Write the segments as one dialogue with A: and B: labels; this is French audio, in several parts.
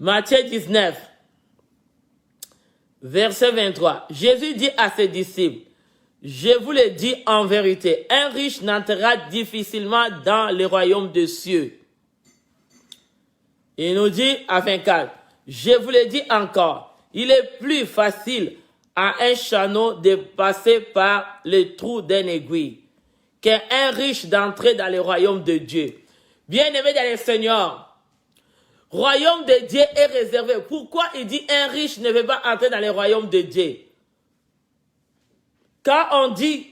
A: Matthieu 19, verset 23. Jésus dit à ses disciples, je vous le dis en vérité, un riche n'entrera difficilement dans le royaume des cieux. Il nous dit à 24, je vous le dis encore, il est plus facile à un chameau de passer par le trou d'un aiguille qu'un riche d'entrer dans le royaume de Dieu. Bien-aimés dans le Seigneur, royaume de Dieu est réservé. Pourquoi il dit un riche ne veut pas entrer dans le royaume de Dieu? Quand on dit,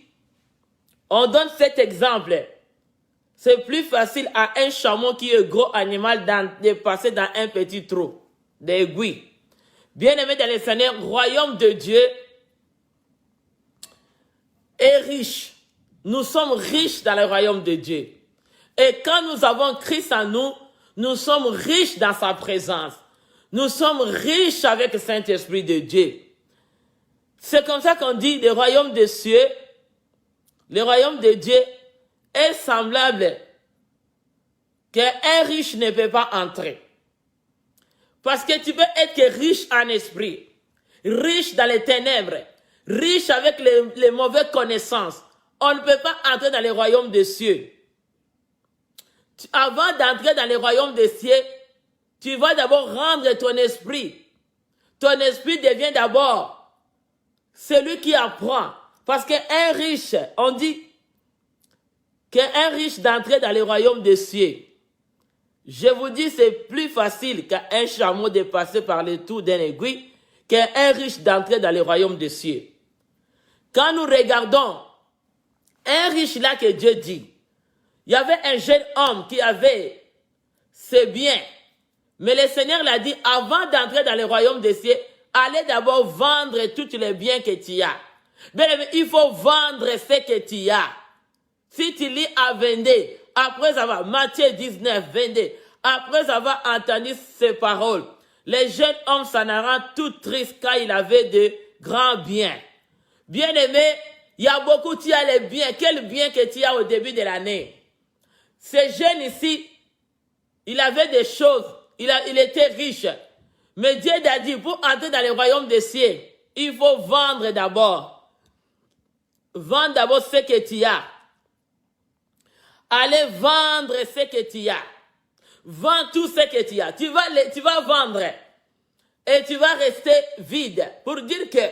A: on donne cet exemple, c'est plus facile à un chameau qui est gros animal de passer dans un petit trou d'aiguille. Bien-aimés dans le Seigneur, royaume de Dieu est riche. Nous sommes riches dans le royaume de Dieu. Et quand nous avons Christ en nous, nous sommes riches dans sa présence. Nous sommes riches avec le Saint-Esprit de Dieu. C'est comme ça qu'on dit le royaume des cieux, le royaume de Dieu est semblable qu'un riche ne peut pas entrer. Parce que tu peux être riche en esprit, riche dans les ténèbres, riche avec les mauvaises connaissances. On ne peut pas entrer dans le royaume des cieux. Avant d'entrer dans le royaume des cieux, tu vas d'abord rendre ton esprit. Ton esprit devient d'abord celui qui apprend. Parce qu'un riche, on dit qu'un riche d'entrer dans le royaume des cieux. Je vous dis, c'est plus facile qu'un chameau de passer par le trou d'un aiguille qu'un riche d'entrer dans le royaume des cieux. Quand nous regardons un riche là que Dieu dit, il y avait un jeune homme qui avait ses biens. Mais le Seigneur l'a dit, avant d'entrer dans le royaume des cieux, allez d'abord vendre tous les biens que tu as. Bien, il faut vendre ce que tu as. Si tu lis à 22, après avoir, Matthieu 19, 22, après avoir entendu ces paroles, le jeune homme s'en rend tout triste car il avait de grands biens. Bien-aimé, il y a beaucoup, tu as les biens. Quel bien que tu as au début de l'année? Ce jeune ici, il avait des choses, il était riche. Mais Dieu a dit, pour entrer dans le royaume des cieux, il faut vendre d'abord. Vendre d'abord ce que tu as. Allez vendre ce que tu as. Vends tout ce que tu as. Tu vas vendre. Et tu vas rester vide. Pour dire que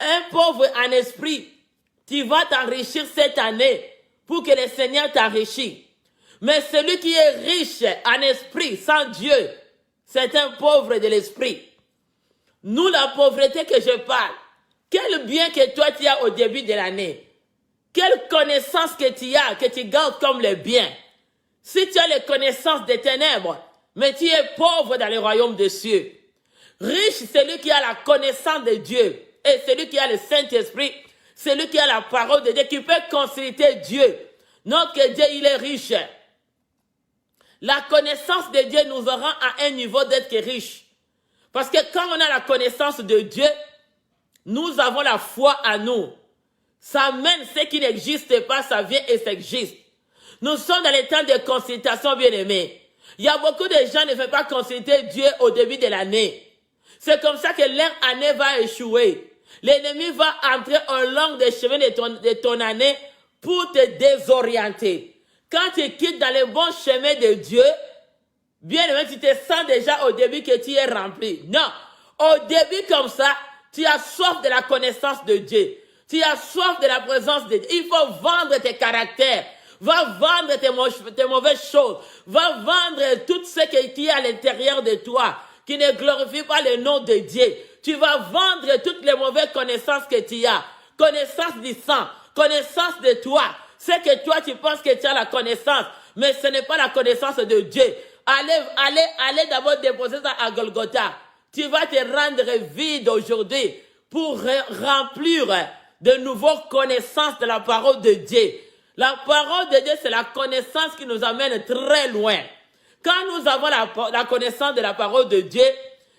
A: un pauvre en esprit, tu vas t'enrichir cette année pour que le Seigneur t'enrichisse. Mais celui qui est riche en esprit, sans Dieu, c'est un pauvre de l'esprit. Nous, la pauvreté que je parle, quel bien que toi tu as au début de l'année, quelle connaissance que tu gardes comme le bien. Si tu as les connaissances des ténèbres, mais tu es pauvre dans le royaume des cieux. Riche, celui qui a la connaissance de Dieu, et celui qui a le Saint-Esprit, celui qui a la parole de Dieu, qui peut consulter Dieu. Notre Dieu, il est riche. La connaissance de Dieu nous rend à un niveau d'être riche. Parce que quand on a la connaissance de Dieu, nous avons la foi à nous. Ça mène ce qui n'existe pas, ça vient et s'existe. Nous sommes dans les temps de consultation, bien-aimés. Il y a beaucoup de gens qui ne veulent pas consulter Dieu au début de l'année. C'est comme ça que leur année va échouer. L'ennemi va entrer au long des chemins de ton année pour te désorienter. Quand tu quittes dans le bon chemin de Dieu, bien aimé, tu te sens déjà au début que tu es rempli. Non, au début comme ça, tu as soif de la connaissance de Dieu. Tu as soif de la présence de Dieu. Il faut vendre tes caractères. Va vendre tes mauvaises choses. Va vendre tout ce qui est à l'intérieur de toi, qui ne glorifie pas le nom de Dieu. Tu vas vendre toutes les mauvaises connaissances que tu as. Connaissance du sang, connaissance de toi. C'est que toi, tu penses que tu as la connaissance, mais ce n'est pas la connaissance de Dieu. Allez d'abord déposer ça à Golgotha. Tu vas te rendre vide aujourd'hui pour remplir de nouvelles connaissances de la parole de Dieu. La parole de Dieu, c'est la connaissance qui nous amène très loin. Quand nous avons la connaissance de la parole de Dieu,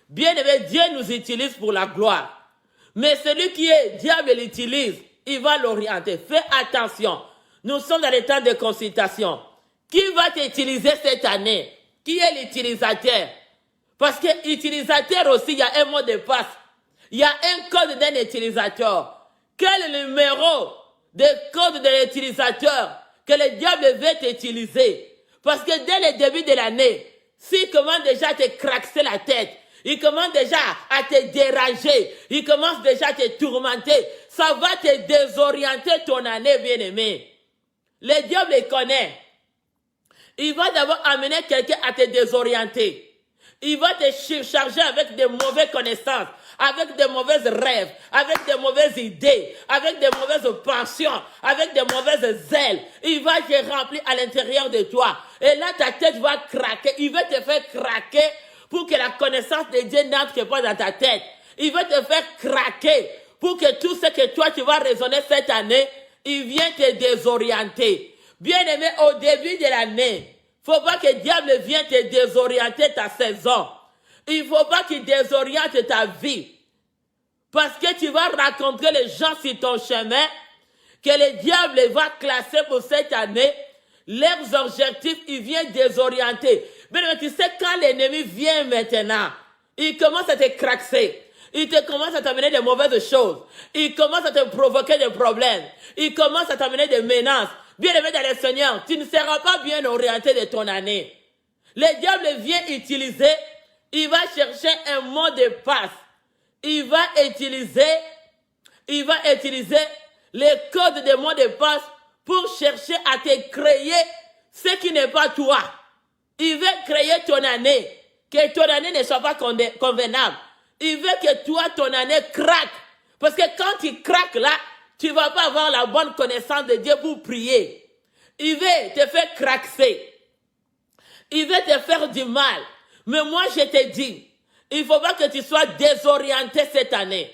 A: bien aimé, Dieu nous utilise pour la gloire. Mais celui qui est diable l'utilise, il va l'orienter. Fais attention. Nous sommes dans les temps de consultation. Qui va t'utiliser cette année? Qui est l'utilisateur? Parce que utilisateur aussi, il y a un mot de passe. Il y a un code d'un utilisateur. Quel est le numéro de code de l'utilisateur que le diable veut utiliser? Parce que dès le début de l'année, s'il commence déjà à te craquer la tête, il commence déjà à te déranger, il commence déjà à te tourmenter, ça va te désorienter ton année, bien-aimé. Le diable le connaît. Il va d'abord amener quelqu'un à te désorienter. Il va te surcharger avec de mauvaises connaissances, avec de mauvais rêves, avec de mauvaises idées, avec de mauvaises pensions, avec de mauvaises ailes. Il va te remplir à l'intérieur de toi. Et là, ta tête va craquer. Il va te faire craquer pour que la connaissance de Dieu n'entre pas dans ta tête. Il va te faire craquer pour que tout ce que toi, tu vas raisonner cette année, il vient te désorienter. Bien-aimé, au début de l'année, il ne faut pas que le diable vienne te désorienter ta saison. Il ne faut pas qu'il désoriente ta vie. Parce que tu vas rencontrer les gens sur ton chemin que le diable va classer pour cette année. Leurs objectifs, ils viennent désorienter. Mais tu sais, quand l'ennemi vient maintenant, il commence à te craquer. Il te commence à t'amener des mauvaises choses. Il commence à te provoquer des problèmes. Il commence à t'amener des menaces. Bien-aimé dans le Seigneur, tu ne seras pas bien orienté de ton année. Le diable vient utiliser, il va chercher un mot de passe. Il va utiliser les codes de mots de passe pour chercher à te créer ce qui n'est pas toi. Il veut créer ton année, que ton année ne soit pas convenable. Il veut que toi, ton année craque. Parce que quand tu craques là, tu ne vas pas avoir la bonne connaissance de Dieu pour prier. Il veut te faire craquer. Il veut te faire du mal. Mais moi, je te dis, il ne faut pas que tu sois désorienté cette année.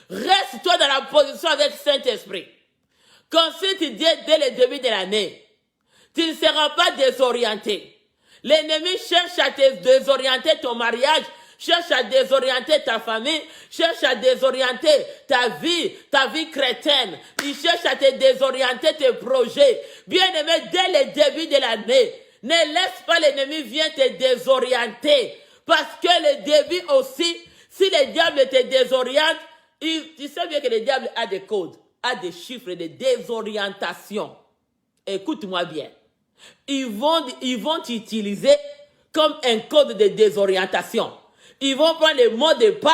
A: Reste-toi dans la position avec Saint-Esprit. Consulte Dieu dès le début de l'année. Tu ne seras pas désorienté. L'ennemi cherche à te désorienter ton mariage, cherche à désorienter ta famille, cherche à désorienter ta vie chrétienne. Il cherche à te désorienter tes projets. Bien-aimé, dès le début de l'année, ne laisse pas l'ennemi venir te désorienter. Parce que le début aussi, si le diable te désoriente, tu sais bien que le diable a des codes, a des chiffres de désorientation. Écoute-moi bien. Ils vont t'utiliser comme un code de désorientation. Ils vont prendre les mots de passe,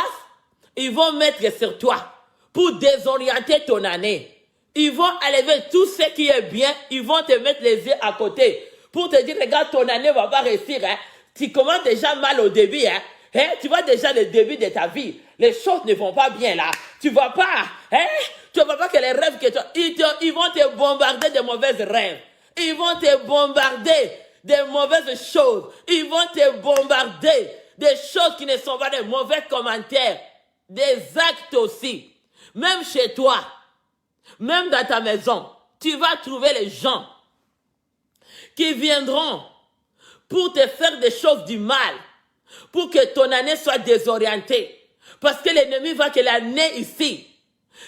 A: ils vont mettre sur toi pour désorienter ton année. Ils vont enlever tout ce qui est bien, ils vont te mettre les yeux à côté pour te dire, regarde, ton année ne va pas réussir. Hein. Tu commences déjà mal au début. Hein. Tu vois déjà le début de ta vie. Les choses ne vont pas bien là. Tu ne vois pas. Tu ne vois pas que les rêves que ils vont te bombarder de mauvais rêves. Ils vont te bombarder de mauvaises choses. Ils vont te bombarder des choses qui ne sont pas des mauvais commentaires. Des actes aussi. Même chez toi. Même dans ta maison. Tu vas trouver les gens qui viendront pour te faire des choses du mal. Pour que ton année soit désorientée. Parce que l'ennemi voit que l'année ici,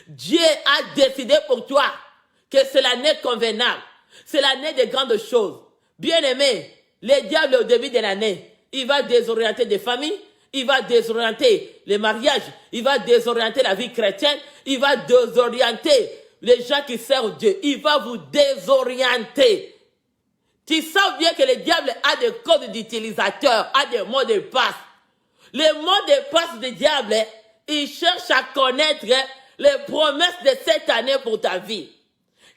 A: Dieu a décidé pour toi que c'est l'année convenable. C'est l'année des grandes choses. Bien-aimé, le diable au début de l'année, il va désorienter des familles, il va désorienter les mariages, il va désorienter la vie chrétienne, il va désorienter les gens qui servent Dieu. Il va vous désorienter. Tu sais bien que le diable a des codes d'utilisateur, a des mots de passe. Les mots de passe du diable, il cherche à connaître les promesses de cette année pour ta vie.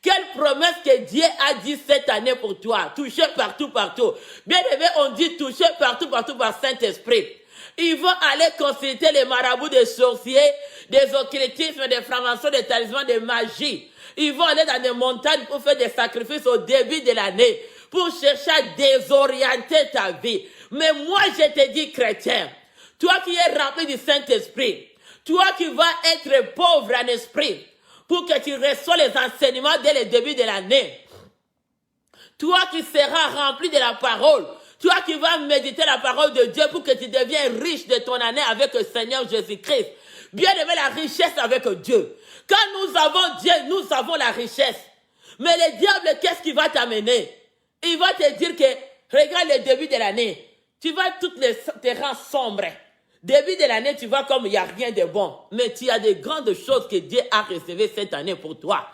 A: Quelle promesse que Dieu a dit cette année pour toi? Touché partout, partout. Bien aimé, on dit touché partout, partout par Saint-Esprit. Ils vont aller consulter les marabouts des sorciers, des occultismes, des francs-maçons, des talismans, des magies. Ils vont aller dans des montagnes pour faire des sacrifices au début de l'année, pour chercher à désorienter ta vie. Mais moi, je te dis, chrétien, toi qui es rempli du Saint-Esprit, toi qui vas être pauvre en esprit, pour que tu reçois les enseignements dès le début de l'année. Toi qui seras rempli de la parole. Toi qui vas méditer la parole de Dieu pour que tu deviennes riche de ton année avec le Seigneur Jésus-Christ. Bien aimé, la richesse avec Dieu. Quand nous avons Dieu, nous avons la richesse. Mais le diable, qu'est-ce qu'il va t'amener? Il va te dire que, regarde le début de l'année. Tu vas toutes les terrains sombres. Début de l'année, tu vois comme il n'y a rien de bon. Mais tu as des grandes choses que Dieu a réservées cette année pour toi.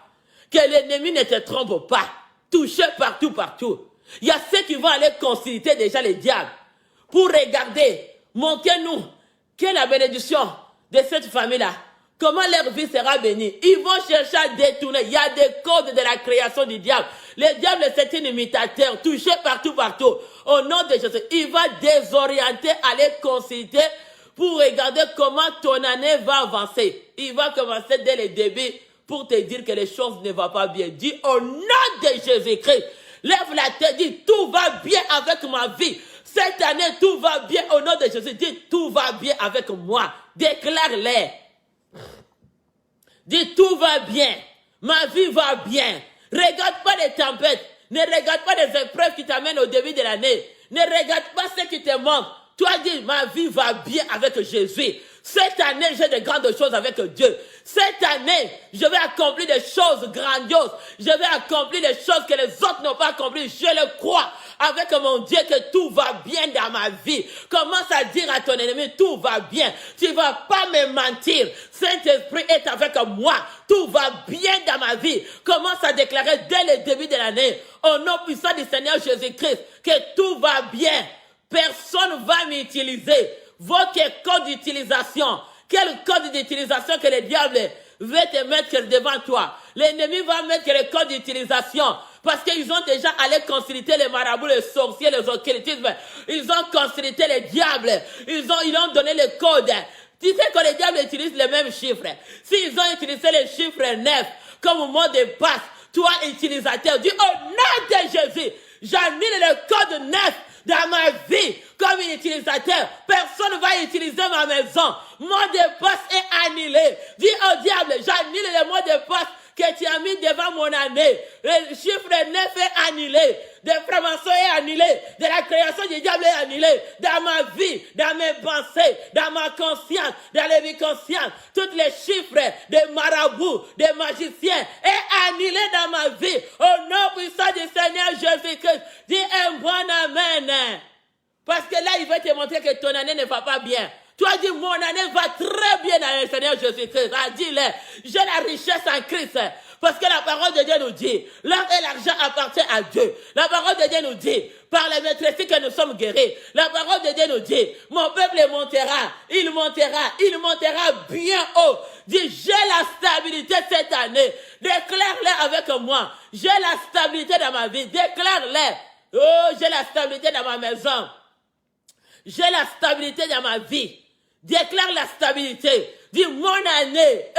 A: Que l'ennemi ne te trompe pas. Touché partout, partout. Il y a ceux qui vont aller consulter déjà les diables. Pour regarder, montrez-nous quelle est la bénédiction de cette famille-là. Comment leur vie sera bénie. Ils vont chercher à détourner. Il y a des codes de la création du diable. Le diable, c'est un imitateur, touché partout, partout. Au nom de Jésus, il va désorienter, aller consulter pour regarder comment ton année va avancer. Il va commencer dès le début pour te dire que les choses ne vont pas bien. Dis au nom de Jésus-Christ, lève la tête, dis tout va bien avec ma vie. Cette année, tout va bien au nom de Jésus. Dis tout va bien avec moi. Déclare-les. Dis tout va bien. Ma vie va bien. Regarde pas les tempêtes. Ne regarde pas les épreuves qui t'amènent au début de l'année. Ne regarde pas ce qui te manque. Toi, dis, ma vie va bien avec Jésus. Cette année, j'ai de grandes choses avec Dieu. Cette année, je vais accomplir des choses grandioses. Je vais accomplir des choses que les autres n'ont pas accomplies. Je le crois avec mon Dieu que tout va bien dans ma vie. Commence à dire à ton ennemi, tout va bien. Tu ne vas pas me mentir. Saint-Esprit est avec moi. Tout va bien dans ma vie. Commence à déclarer dès le début de l'année, au nom puissant du Seigneur Jésus-Christ, que tout va bien. Personne ne va m'utiliser. Votre code d'utilisation. Quel code d'utilisation que le diable veut te mettre devant toi? L'ennemi va mettre le code d'utilisation. Parce qu'ils ont déjà allé consulter les marabouts, les sorciers, les occultismes. Ils ont consulté les diables. Ils ont donné le code. Tu sais que les diables utilisent les mêmes chiffres. S'ils ont utilisé les chiffres 9 comme mot de passe, toi, utilisateur, dis au nom de Jésus, j'annule le code 9 dans ma vie comme un utilisateur. Personne ne va utiliser ma maison. Mot de passe est annulé. Dis au diable, j'annule le mot de passe que tu as mis devant mon année. Le chiffre 9 est annulé. De formation est annulé. De la création du diable est annulé. Dans ma vie, dans mes pensées, dans ma conscience, dans les vies conscientes, tous les chiffres des marabouts, des magiciens est annulé dans ma vie. Au nom puissant du Seigneur Jésus-Christ, dis un bon amen. Parce que là, il va te montrer que ton année ne va pas bien. Toi, dis, mon année va très bien dans le Seigneur Jésus-Christ. Dis-le, j'ai la richesse en Christ. Parce que la parole de Dieu nous dit, l'or et l'argent appartiennent à Dieu. La parole de Dieu nous dit, par les maîtrises que nous sommes guéris. La parole de Dieu nous dit, mon peuple montera, il montera bien haut. Dis, j'ai la stabilité cette année. Déclare-le avec moi. J'ai la stabilité dans ma vie. Déclare-le. Oh, j'ai la stabilité dans ma maison. J'ai la stabilité dans ma vie. Déclare la stabilité. Dis, mon année,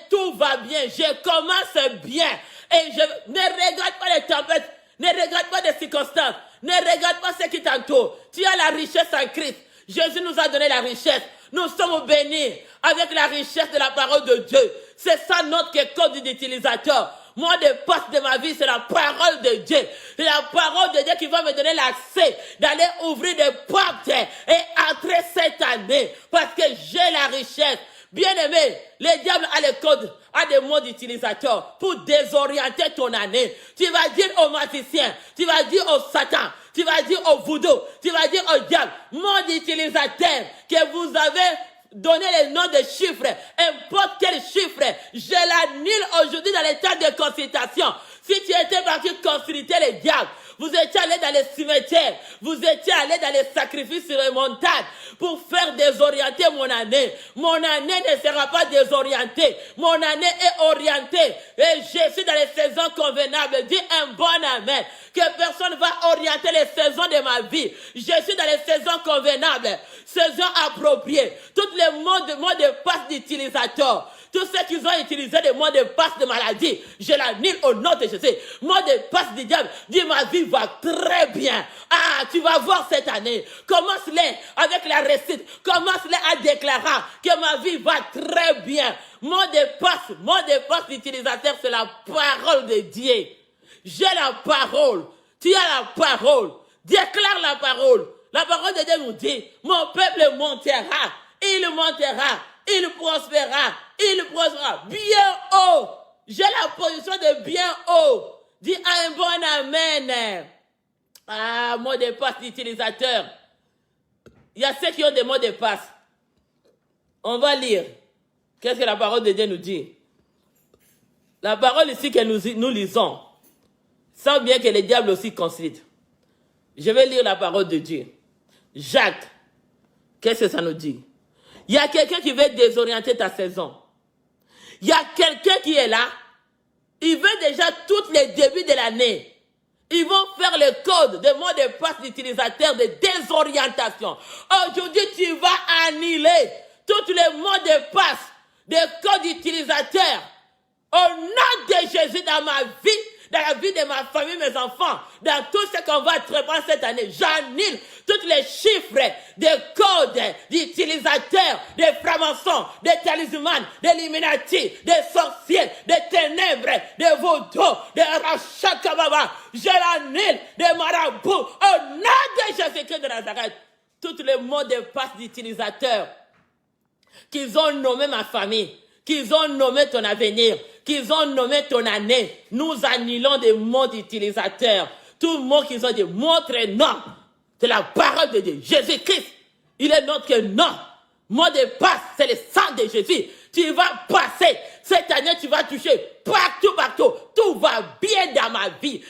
A: tout va bien. Je commence bien. Et je ne regarde pas les tempêtes. Ne regarde pas les circonstances. Ne regarde pas ce qui t'entoure. Tu as la richesse en Christ. Jésus nous a donné la richesse. Nous sommes bénis avec la richesse de la parole de Dieu. C'est ça notre code d'utilisateur. Moi, de passe de ma vie, c'est la parole de Dieu. C'est la parole de Dieu qui va me donner l'accès d'aller ouvrir des portes et entrer cette année. Parce que j'ai la richesse. Bien aimé, le diable a le code, a des mots d'utilisateur pour désorienter ton année. Tu vas dire au magicien, tu vas dire au Satan, tu vas dire au voodoo, tu vas dire au diable, mot d'utilisateur que vous avez donné les noms de chiffres, importe quel chiffre, je l'annule aujourd'hui dans les temps de consultation. Si tu étais parti consulter les diables, vous étiez allé dans les cimetières, vous étiez allé dans les sacrifices sur les montagnes pour faire désorienter mon année. Mon année ne sera pas désorientée. Mon année est orientée. Et je suis dans les saisons convenables. Dis un bon amen. Que personne ne va orienter les saisons de ma vie. Je suis dans les saisons convenables. Saisons appropriées. Tous les mots de passe d'utilisateur. Tous ceux qui ont utilisé des mots de passe de maladie, je l'annule au nom de Jésus. Mots de passe du diable, dis ma vie va très bien. Ah, tu vas voir cette année. Commence-les avec la récite. Commence-les à déclarer que ma vie va très bien. Mot de passe d'utilisateur, c'est la parole de Dieu. J'ai la parole. Tu as la parole. Déclare la parole. La parole de Dieu nous dit, mon peuple montera. Il montera. Il prospérera bien haut. J'ai la position de bien haut. Dis un bon amen. Ah, mot de passe d'utilisateur. Il y a ceux qui ont des mots de passe. On va lire. Qu'est-ce que la parole de Dieu nous dit? La parole ici que nous lisons, sans bien que le diable aussi consulte. Je vais lire la parole de Dieu. Jacques, qu'est-ce que ça nous dit? Il y a quelqu'un qui veut désorienter ta saison. Il y a quelqu'un qui est là. Il veut déjà tous les débuts de l'année. Ils vont faire le code de mots de passe d'utilisateur de désorientation. Aujourd'hui, tu vas annuler tous les mots de passe, des codes d'utilisateur. Au nom de Jésus dans ma vie, dans la vie de ma famille, mes enfants, dans tout ce qu'on va préparer cette année, j'annule tous les chiffres, des codes d'utilisateurs, des francs-maçons, des talismans, des illuminati, des sorciers, des ténèbres, des vaudous, des rachakababa. Je l'annule, des marabouts, au nom de Jésus-Christ de Nazareth. Tous les mots de passe d'utilisateurs qu'ils ont nommé ma famille, qu'ils ont nommé ton avenir, qu'ils ont nommé ton année, nous annulons des mots d'utilisateurs. Tout mot qu'ils ont dit, montre-nous. C'est la parole de Dieu. Jésus-Christ, il est notre nom. Mot de passe, c'est le sang de Jésus. Tu vas passer. Cette année, tu vas toucher partout, partout. Tout va bien dans ma vie.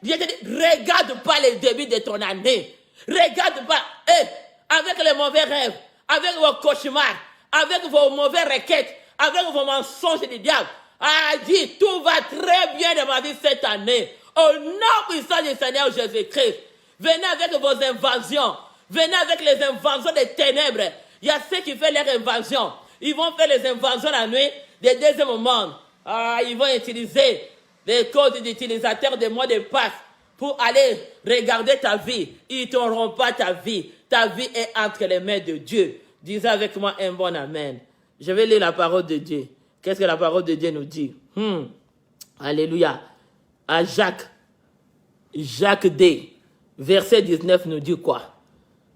A: Regarde pas les débuts de ton année. Regarde pas, avec les mauvais rêves, avec vos cauchemars, avec vos mauvaises requêtes, avec vos mensonges du diable. Dis, tout va très bien dans ma vie cette année. Au nom puissant du Seigneur Jésus-Christ. Venez avec vos invasions. Venez avec les invasions des ténèbres. Il y a ceux qui font leurs invasions. Ils vont faire les invasions la nuit des deuxièmes mondes. Ils vont utiliser les codes d'utilisateurs des mots de passe pour aller regarder ta vie. Ils t'auront pas ta vie. Ta vie est entre les mains de Dieu. Disez avec moi un bon amen. Je vais lire la parole de Dieu. Qu'est-ce que la parole de Dieu nous dit? Alléluia. À Jacques D, verset 19 nous dit quoi?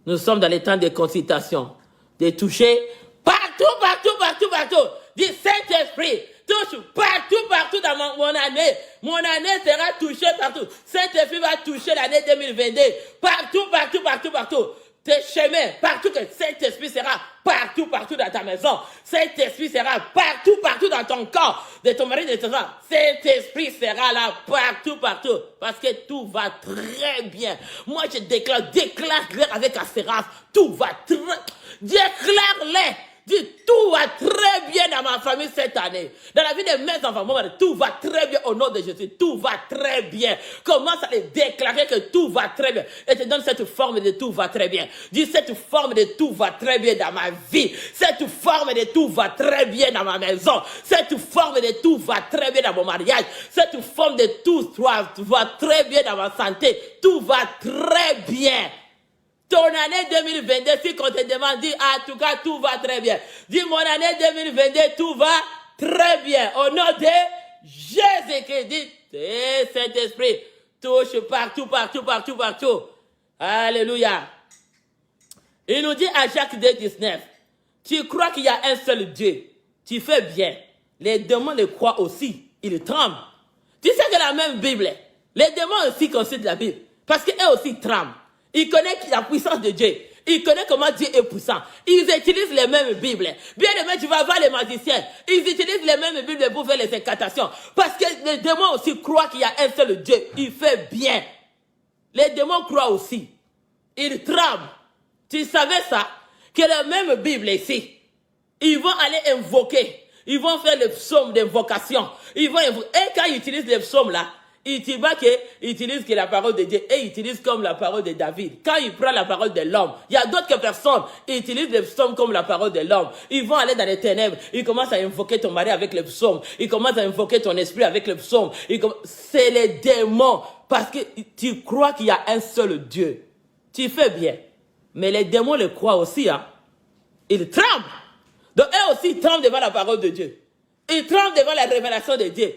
A: Nous sommes dans les temps de consultation. De toucher partout, partout, partout, partout. Du Saint-Esprit. Touche partout, partout dans mon année. Mon année sera touchée partout. Saint-Esprit va toucher l'année 2022. Partout, partout, partout, partout. Tes chemins, partout que Saint-Esprit sera partout, partout dans ta maison. Saint-Esprit sera partout, partout dans ton corps, de ton mari, de ton enfant. Saint-Esprit sera là partout, partout. Parce que tout va très bien. Moi, je déclare avec assurance. Tout va très... Déclare-les. Dis, tout va très bien dans ma famille cette année. Dans la vie de mes enfants, tout va très bien au nom de Jésus. Tout va très bien. Commence à les déclarer que tout va très bien. Et te donne cette forme de tout va très bien. Dis, cette forme de tout va très bien dans ma vie. Cette forme de tout va très bien dans ma maison. Cette forme de tout va très bien dans mon mariage. Cette forme de tout va très bien dans ma santé. Tout va très bien. Ton année 2022, si on te demande, dis, en tout cas, tout va très bien. Dis, mon année 2022, tout va très bien. Au nom de Jésus-Christ, dis, Saint-Esprit, touche partout, partout, partout, partout. Alléluia. Il nous dit à Jacques 2,19, tu crois qu'il y a un seul Dieu. Tu fais bien. Les démons le croient aussi. Ils tremblent. Tu sais que la même Bible, les démons aussi consultent la Bible. Parce qu'eux aussi tremblent. Ils connaissent la puissance de Dieu. Ils connaissent comment Dieu est puissant. Ils utilisent les mêmes Bibles. Bien aimé, tu vas voir les magiciens. Ils utilisent les mêmes Bibles pour faire les incantations. Parce que les démons aussi croient qu'il y a un seul Dieu. Il fait bien. Les démons croient aussi. Ils tremblent. Tu savais ça? Que la même Bible ici, ils vont aller invoquer. Ils vont faire les psaumes d'invocation. Ils vont invoquer. Et quand ils utilisent les psaumes là, ils utilisent que la parole de Dieu et ils utilisent comme la parole de David. Quand ils prennent la parole de l'homme, il y a d'autres personnes qui utilisent les psaumes comme la parole de l'homme. Ils vont aller dans les ténèbres. Ils commencent à invoquer ton mari avec les psaumes. Ils commencent à invoquer ton esprit avec les psaumes. C'est les démons. Parce que tu crois qu'il y a un seul Dieu. Tu fais bien. Mais les démons le croient aussi. Hein. Ils tremblent. Donc eux aussi, ils tremblent devant la parole de Dieu. Ils tremblent devant la révélation de Dieu.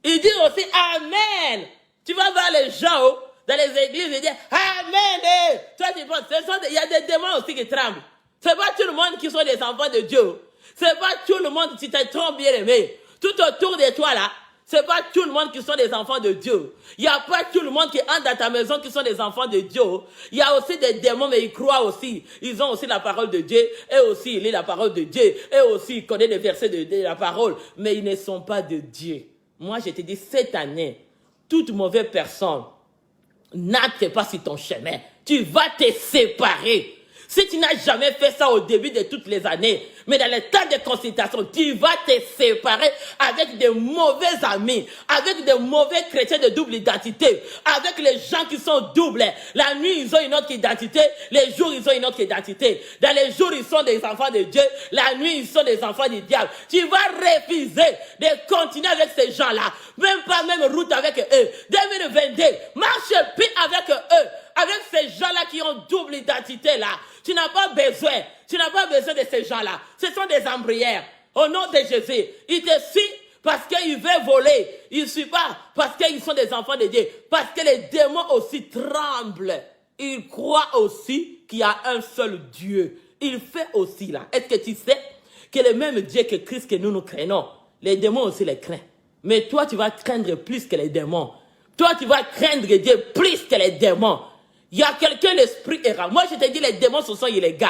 A: Ils disent aussi Amen. Tu vas voir les gens dans les églises, ils disent Amen. Toi, tu penses, il y a des démons aussi qui tremblent. C'est pas tout le monde qui sont des enfants de Dieu. C'est pas tout le monde qui te trompe bien aimé. Tout autour de toi là, C'est pas tout le monde qui sont des enfants de Dieu. Il n'y a pas tout le monde qui entre dans ta maison qui sont des enfants de Dieu. Il y a aussi des démons, mais ils croient aussi. Ils ont aussi la parole de Dieu. Et aussi, ils lisent la parole de Dieu. Et aussi, ils connaissent les versets de la parole. Mais ils ne sont pas de Dieu. Moi, je te dis, cette année, toute mauvaise personne n'acte pas sur ton chemin. Tu vas te séparer. Si tu n'as jamais fait ça au début de toutes les années, mais dans le temps de consultation, tu vas te séparer avec des mauvais amis, avec des mauvais chrétiens de double identité, avec les gens qui sont doubles. La nuit, ils ont une autre identité, les jours, ils ont une autre identité. Dans les jours, ils sont des enfants de Dieu, la nuit, ils sont des enfants du diable. Tu vas refuser de continuer avec ces gens-là, même pas même route avec eux. 2022, marche plus avec eux. Avec ces gens-là qui ont double identité là, tu n'as pas besoin de ces gens-là. Ce sont des embryères. Au nom de Jésus, ils te suivent parce qu'ils veulent voler. Ils ne suivent pas parce qu'ils sont des enfants de Dieu. Parce que les démons aussi tremblent. Ils croient aussi qu'il y a un seul Dieu. Il fait aussi là. Est-ce que tu sais que le même Dieu que Christ que nous craignons, les démons aussi les craignent. Mais toi, tu vas craindre plus que les démons. Toi, tu vas craindre Dieu plus que les démons. Il y a quelqu'un, l'esprit errant. Moi, je te dis, les démons, ce sont illégaux.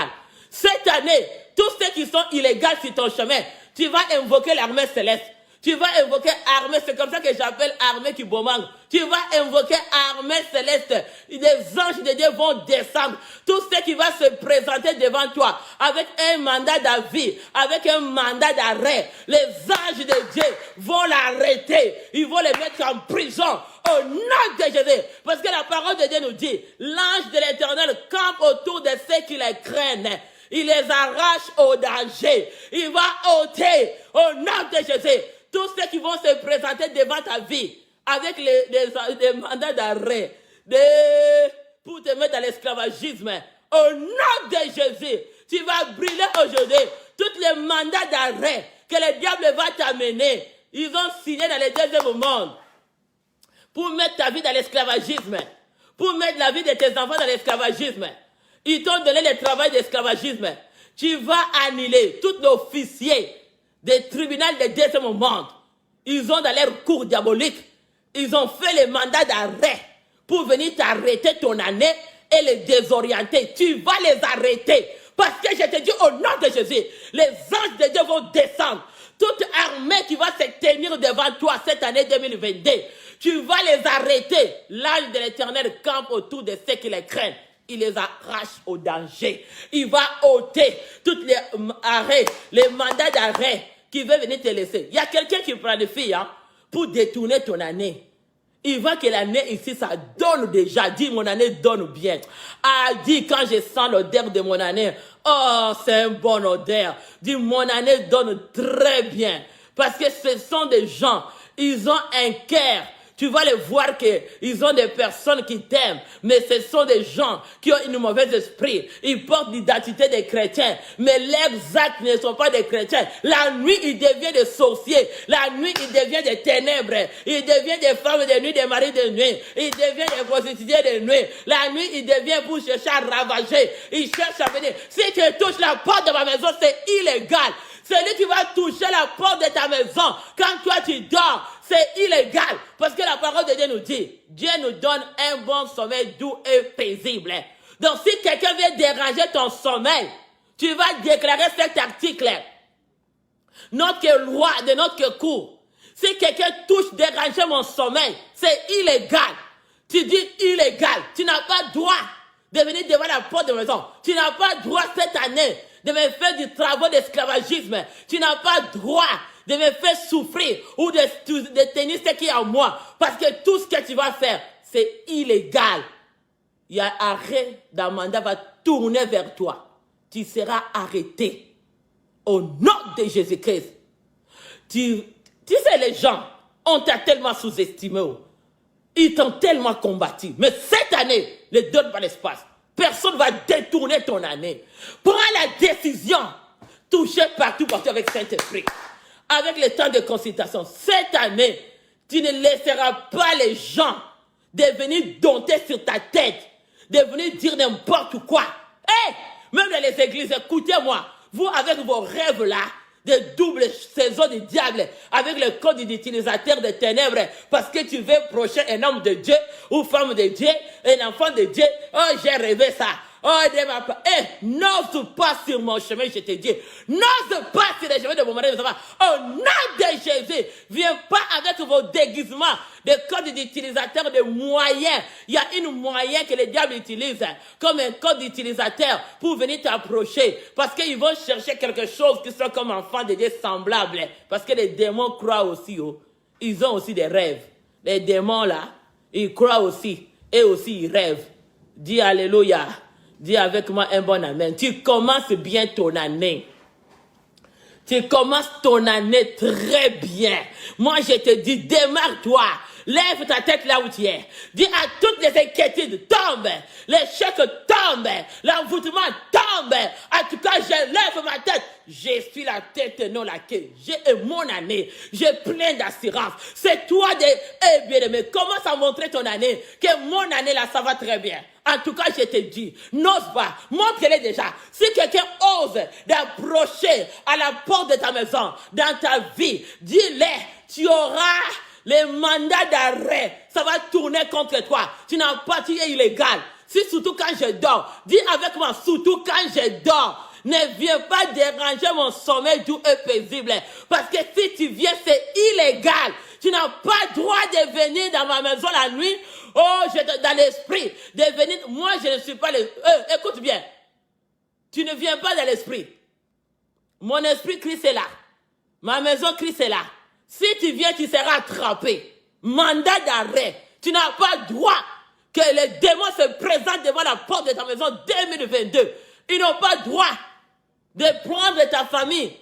A: Cette année, tous ceux qui sont illégaux sur ton chemin, tu vas invoquer l'armée céleste. Tu vas invoquer armée, c'est comme ça que j'appelle armée qui bombarde. Tu vas invoquer armée céleste. Les anges de Dieu vont descendre. Tous ceux qui vont se présenter devant toi avec un mandat d'avis, avec un mandat d'arrêt. Les anges de Dieu vont l'arrêter. Ils vont les mettre en prison. Au nom de Jésus. Parce que la parole de Dieu nous dit, l'ange de l'Éternel campe autour de ceux qui les craignent. Il les arrache au danger. Il va ôter au nom de Jésus tous ceux qui vont se présenter devant ta vie avec des mandats d'arrêt pour te mettre dans l'esclavagisme. Au nom de Jésus, tu vas brûler aujourd'hui tous les mandats d'arrêt que le diable va t'amener. Ils ont signé dans le deuxième monde pour mettre ta vie dans l'esclavagisme, pour mettre la vie de tes enfants dans l'esclavagisme. Ils t'ont donné le travail d'esclavagisme. Tu vas annuler tous les officiers des tribunaux de deuxième monde. Ils ont dans leur cours diabolique, ils ont fait le mandat d'arrêt pour venir t'arrêter ton année et les désorienter. Tu vas les arrêter. Parce que je te dis au nom de Jésus, les anges de Dieu vont descendre. Toute armée qui va se tenir devant toi cette année 2022, tu vas les arrêter. L'ange de l'Éternel campe autour de ceux qui les craignent. Il les arrache au danger. Il va ôter tous les arrêts, les mandats d'arrêt qui veulent venir te laisser. Il y a quelqu'un qui planifie pour détourner ton année. Il voit que l'année ici, ça donne déjà. Dis, mon année donne bien. Ah, dis, quand je sens l'odeur de mon année, oh, c'est une bonne odeur. Dis, mon année donne très bien. Parce que ce sont des gens, ils ont un cœur. Tu vas les voir qu'ils ont des personnes qui t'aiment, mais ce sont des gens qui ont une mauvaise esprit. Ils portent l'identité des chrétiens, mais leurs actes ne sont pas des chrétiens. La nuit, ils deviennent des sorciers. La nuit, ils deviennent des ténèbres. Ils deviennent des femmes de nuit, des maris de nuit. Ils deviennent des prostituées de nuit. La nuit, ils deviennent pour chercher à ravager. Ils cherchent à venir. Si tu touches la porte de ma maison, c'est illégal. Celui qui va toucher la porte de ta maison quand toi tu dors, c'est illégal. Parce que la parole de Dieu nous dit, Dieu nous donne un bon sommeil doux et paisible. Donc si quelqu'un vient déranger ton sommeil, tu vas déclarer cet article. Notre loi de notre cour. Si quelqu'un touche, déranger mon sommeil, c'est illégal. Tu dis illégal. Tu n'as pas droit de venir devant la porte de la maison. Tu n'as pas droit cette année de me faire du travail d'esclavagisme. Tu n'as pas droit de me faire souffrir ou de tenir ce qui est en moi. Parce que tout ce que tu vas faire, c'est illégal. Il y a arrêt d'un mandat va tourner vers toi. Tu seras arrêté. Au nom de Jésus-Christ. Tu sais, les gens, on t'a tellement sous-estimé. Ils t'ont tellement combattu. Mais cette année, ne donne pas l'espace. Personne ne va détourner ton année. Prends la décision. Toucher partout avec Saint-Esprit. Avec le temps de consultation. Cette année, tu ne laisseras pas les gens de venir dompter sur ta tête. De venir dire n'importe quoi. Hey, même dans les églises, écoutez-moi. Vous, avec vos rêves là, des doubles saisons du diable avec le code d'utilisateur des ténèbres parce que tu veux procher un homme de Dieu ou femme de Dieu, un enfant de Dieu. Oh, j'ai rêvé ça. Oh, de ma part. N'ose pas sur mon chemin, je te dis. N'ose pas sur le chemin de mon mari. Au nom de Jésus, viens pas avec vos déguisements, des codes d'utilisateur, des moyens. Il y a une moyen que le diable utilise comme un code d'utilisateur pour venir t'approcher. Parce qu'ils vont chercher quelque chose qui soit comme enfant de Dieu semblable. Parce que les démons croient aussi. Oh. Ils ont aussi des rêves. Les démons là, ils croient aussi. Et aussi ils rêvent. Dis Alléluia. Dis avec moi un bon amen. Tu commences bien ton année. Tu commences ton année très bien. Moi, je te dis, démarre-toi. Lève ta tête là où tu es. Dis à toutes les inquiétudes, tombe. L'échec tombe. L'envoûtement tombe. En tout cas, je lève ma tête. Je suis la tête et non la queue. J'ai mon année. J'ai plein d'assurance. C'est toi de bien-aimé. Commence à montrer ton année. Que mon année là, ça va très bien. En tout cas, je te dis, n'ose pas, montre-le déjà. Si quelqu'un ose d'approcher à la porte de ta maison, dans ta vie, dis-le, tu auras les mandats d'arrêt. Ça va tourner contre toi. Tu n'as pas, tu es illégal. Si surtout quand je dors, dis avec moi, surtout quand je dors. Ne viens pas déranger mon sommeil doux et paisible. Parce que si tu viens, c'est illégal. Tu n'as pas droit de venir dans ma maison la nuit. Oh, dans l'esprit. De venir. Moi, je ne suis pas écoute bien. Tu ne viens pas dans l'esprit. Mon esprit, Christ est là. Ma maison, Christ est là. Si tu viens, tu seras attrapé. Mandat d'arrêt. Tu n'as pas droit que les démons se présentent devant la porte de ta maison 2022. Ils n'ont pas droit de prendre ta famille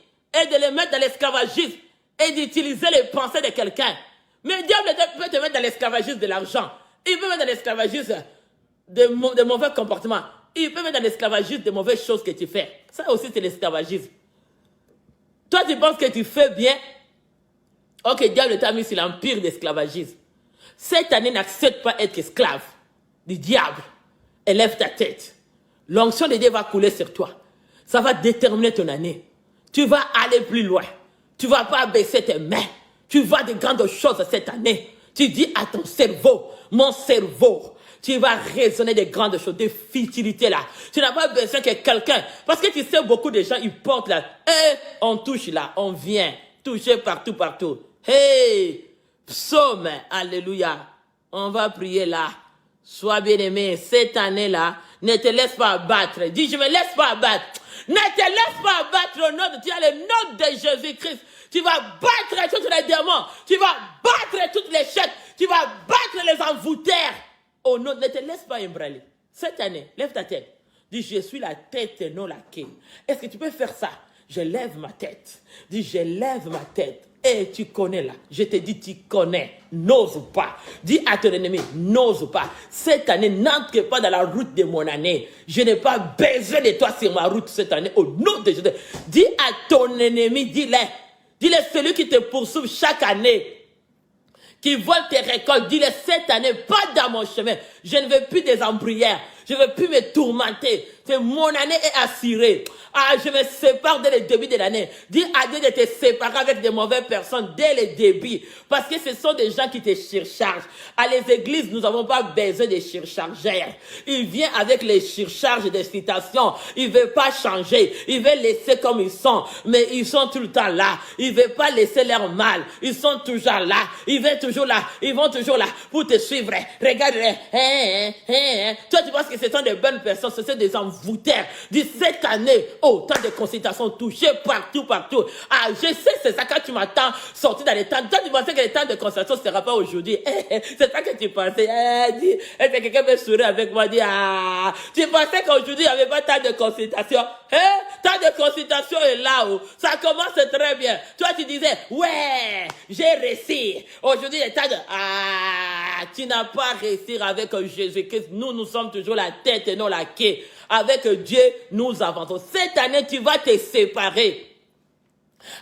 A: et de les mettre dans l'esclavagisme et d'utiliser les pensées de quelqu'un. Mais le diable peut te mettre dans l'esclavagisme de l'argent. Il peut mettre dans l'esclavagisme de mauvais comportements. Il peut mettre dans l'esclavagisme de mauvaises choses que tu fais. Ça aussi, c'est l'esclavagisme. Toi, tu penses que tu fais bien. Ok, le diable t'a mis sur l'empire d'esclavagisme. Cette année, n'accepte pas être esclave du diable. Élève ta tête. L'onction de Dieu va couler sur toi. Ça va déterminer ton année. Tu vas aller plus loin. Tu ne vas pas baisser tes mains. Tu vas de grandes choses cette année. Tu dis à ton cerveau, mon cerveau, tu vas raisonner de grandes choses, des futilités là. Tu n'as pas besoin que quelqu'un, parce que tu sais, beaucoup de gens, ils portent là. Et on touche là, on vient toucher partout, partout. Hey, psaume, alléluia. On va prier là. Sois bien-aimé, cette année-là, ne te laisse pas abattre. Dis, je ne me laisse pas abattre. Ne te laisse pas abattre au nom de Dieu, le nom de Jésus-Christ. Tu vas battre tous les démons. Tu vas battre toutes les chèques. Tu vas battre les envoûteurs. Au nom, ne te laisse pas ébranler. Cette année, lève ta tête. Dis, je suis la tête et non la queue. Est-ce que tu peux faire ça? Je lève ma tête. Dis, je lève ma tête. Et tu connais là. Je te dis, tu connais. N'ose pas. Dis à ton ennemi, n'ose pas. Cette année, n'entre pas dans la route de mon année. Je n'ai pas besoin de toi sur ma route cette année. Au nom de Jésus. Dis à ton ennemi, dis-le. Dis-le, celui qui te poursuit chaque année, qui vole tes récoltes, dis-le, cette année, pas dans mon chemin. Je ne veux plus des embrouillards. Je ne veux plus me tourmenter. Mon année est assurée. Ah, je me sépare dès le début de l'année. Dis à Dieu de te séparer avec de mauvaises personnes dès le début. Parce que ce sont des gens qui te surchargent. À les églises, nous n'avons pas besoin de surchargeurs. Ils viennent avec les surcharges des citations. Ils ne veulent pas changer. Ils veulent laisser comme ils sont. Mais ils sont tout le temps là. Ils ne veulent pas laisser leur mal. Ils sont toujours là. Ils vont toujours là. Ils vont toujours là pour te suivre. Regarde-les. Toi, tu penses que ce sont des bonnes personnes. Ce sont des envoûteurs. Dis cette année, autant de consultations touchées partout. Ah, je sais, c'est ça quand tu m'attends sorti dans les temps. Toi, tu pensais que le temps de consultation ne sera pas aujourd'hui. C'est ça que tu pensais. Dis, est-ce que quelqu'un peut sourire avec moi? Dis, ah, tu pensais qu'aujourd'hui, il n'y avait pas tant de consultations. Tant de consultations est là-haut. Ça commence très bien. Toi, tu disais, ouais, j'ai réussi. Aujourd'hui, le temps de... Ah, tu n'as pas réussi avec Jésus-Christ. Nous sommes toujours la tête et non la queue. Avec Dieu, nous avançons. Cette année, tu vas te séparer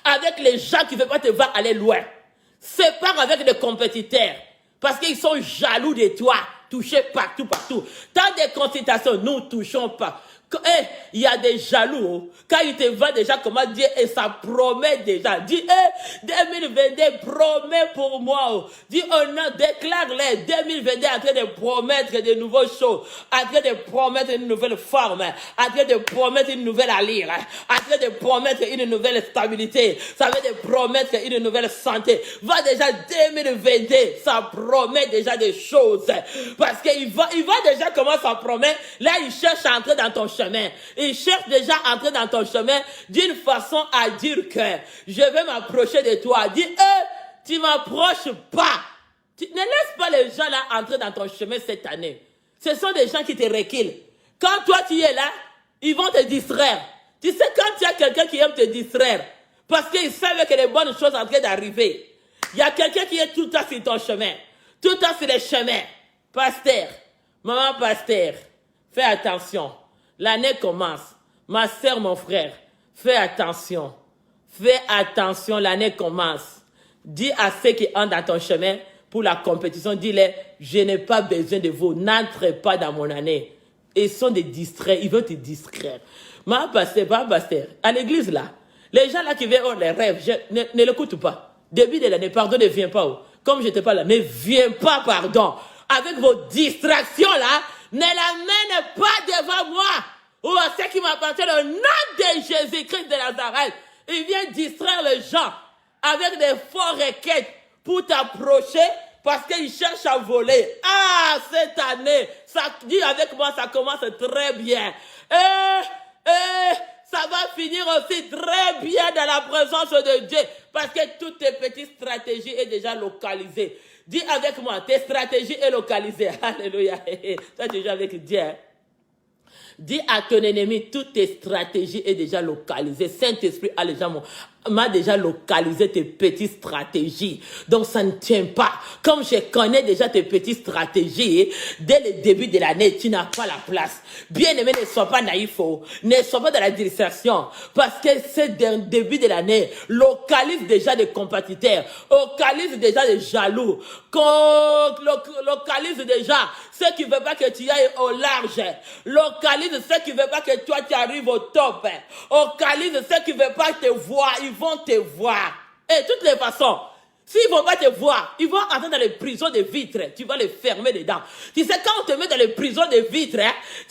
A: avec les gens qui ne veulent pas te voir aller loin. Sépare avec des compétiteurs parce qu'ils sont jaloux de toi. Touchés partout. Tant de consultations, nous ne touchons pas. Il y a des jaloux. Quand ils te voient déjà comment Dieu et ça promet déjà. Dis, 2022 promet pour moi. Dis, déclare-les. 2022 en train de promettre de nouvelles choses. En train de promettre une nouvelle forme. En train de promettre une nouvelle allure. En train de promettre une nouvelle stabilité. Ça veut dire promettre une nouvelle santé. Va déjà 2022. Ça promet déjà des choses. Parce qu'il va déjà comment ça promet. Là, il cherche à entrer dans ton chemin. Il cherche déjà à entrer dans ton chemin d'une façon à dire que je vais m'approcher de toi. Dis, tu m'approches pas. Ne laisse pas les gens là entrer dans ton chemin cette année. Ce sont des gens qui te reculent. Quand toi tu es là, ils vont te distraire. Tu sais, quand tu as quelqu'un qui aime te distraire, parce qu'ils savent que les bonnes choses sont en train d'arriver. Il y a quelqu'un qui est tout le temps sur ton chemin. Tout le temps sur les chemins. Pasteur, maman pasteur, fais attention. L'année commence. Ma soeur, mon frère, fais attention. Fais attention, l'année commence. Dis à ceux qui entrent dans ton chemin pour la compétition, dis-les, je n'ai pas besoin de vous. N'entrez pas dans mon année. Ils sont des distraits, ils veulent te distraire. Ma pasteur, à l'église là, les gens là qui viennent les rêves, ne l'écoute pas. Début de l'année, pardon, ne viens pas. Comme je te parle là, ne viens pas, pardon. Avec vos distractions là, ne l'amène pas devant moi. Ou à ceux qui m'appartiennent au nom de Jésus-Christ de Nazareth. Il vient distraire les gens avec des faux requêtes pour t'approcher parce qu'ils cherchent à voler. Ah, cette année, ça dit avec moi, ça commence très bien. Ça va finir aussi très bien dans la présence de Dieu parce que toutes tes petites stratégies est déjà localisées. Dis avec moi, tes stratégies est localisée. Alléluia. Ça, tu joues avec Dieu. Dis à ton ennemi, toutes tes stratégies est déjà localisée. Saint-Esprit m'a déjà localisé tes petites stratégies. Donc ça ne tient pas. Comme je connais déjà tes petites stratégies, dès le début de l'année, tu n'as pas la place. Bien-aimé, ne sois pas naïf, ne sois pas dans la distraction. Parce que c'est le début de l'année, localise déjà des compétiteurs, localise déjà des jaloux, localise déjà ceux qui ne veulent pas que tu ailles au large, localise ceux qui ne veulent pas que toi tu arrives au top, localise ceux qui ne veulent pas te voir, ils vont te voir. Et de toutes les façons, s'ils ne vont pas te voir, ils vont entrer dans les prisons de vitres. Tu vas les fermer dedans. Tu sais, quand on te met dans les prisons de vitres,